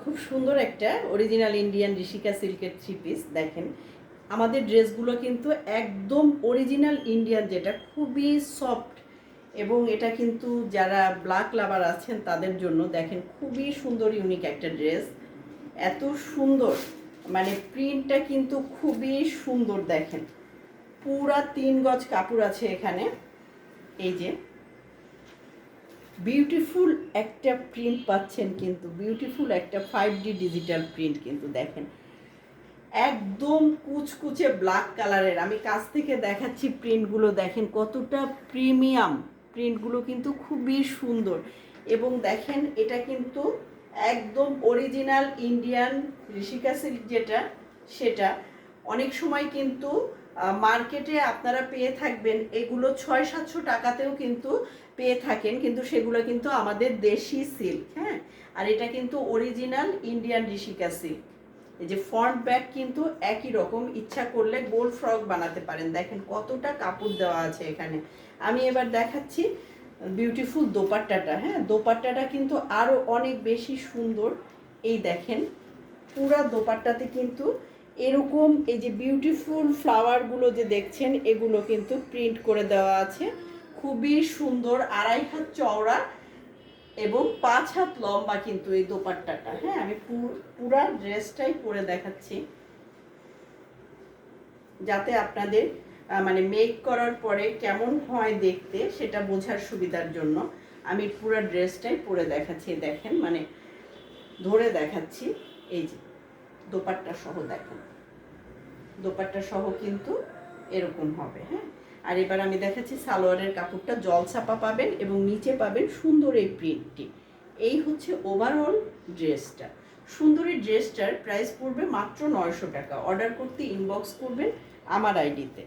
খুব সুন্দর একটা অরিজিনাল ইন্ডিয়ান ঋষিকা সিল্কের থ্রি পিস দেখেন। আমাদের ড্রেসগুলো কিন্তু একদম অরিজিনাল ইন্ডিয়ান, যেটা খুবই সফট, এবং এটা কিন্তু যারা ব্ল্যাক লাভার আছেন তাদের জন্য দেখেন খুবই সুন্দর ইউনিক একটা ড্রেস। এত সুন্দর, মানে প্রিন্টটা কিন্তু খুবই সুন্দর দেখেন। পুরা 3 গজ কাপড় আছে এখানে। এই যে বিউটিফুল একটা প্রিন্ট পাচ্ছেন, কিন্তু বিউটিফুল একটা 5D ডিজিটাল প্রিন্ট কিন্তু দেখেন, একদম কুচকুচে ব্ল্যাক কালারের। আমি কাছ থেকে দেখাচ্ছি প্রিন্টগুলো, দেখেন কতটা প্রিমিয়াম। প্রিন্টগুলো কিন্তু খুবই সুন্দর, এবং দেখেন এটা কিন্তু একদম অরিজিনাল ইন্ডিয়ান ঋষিকা সিল্ক যেটা, সেটা অনেক সময় কিন্তু মার্কেটে আপনারা পেয়ে থাকবেন এগুলো 600-700 টাকাতেও কিন্তু পেয়ে থাকেন, কিন্তু সেগুলো কিন্তু আমাদের দেশি সিল্ক। হ্যাঁ, আর এটা কিন্তু অরিজিনাল ইন্ডিয়ান ঋষিকা সিল্ক। এই যে ফ্রন্ট ব্যাক কিন্তু একই রকম, ইচ্ছা করলে গোল ফ্রক বানাতে পারেন। দেখেন কতটা কাপড় দেওয়া আছে এখানে। আমি এবার দেখাচ্ছি বিউটিফুল দোপাট্টাটা। হ্যাঁ, দোপাট্টাটা কিন্তু আরও অনেক বেশি সুন্দর। এই দেখেন পুরা দোপাট্টাতে কিন্তু এরকম এই যে বিউটিফুল ফ্লাওয়ারগুলো যে দেখছেন, এগুলো কিন্তু প্রিন্ট করে দেওয়া আছে। খুবই সুন্দর, 2.5 হাত চওড়া এবং 5 হাত লম্বা কিন্তু এই দোপাট্টাটা। হ্যাঁ, আমি পুরা ড্রেসটাই পরে দেখাচ্ছি যাতে আপনাদের মানে মেক করার পরে কেমন হয় দেখতে সেটা বোঝার সুবিধার জন্য আমি পুরা ড্রেসটাই পরে দেখাচ্ছি। দেখেন মানে ধরে দেখাচ্ছি। এই যে দোপাট্টা সহ দেখেন, দোপাট্টা সহ কিন্তু এরকম হবে। হ্যাঁ, আর এবার আমি দেখাচ্ছি সালোয়ারের কাপড়টা জলছাপা পাবেন এবং নিচে পাবেন সুন্দর এই প্রিন্টটি। এই হচ্ছে ওভারঅল ড্রেসটা। সুন্দর এই ড্রেসটার প্রাইস পড়বে মাত্র 900 টাকা। অর্ডার করতে ইনবক্স করবেন আমার আইডিতে।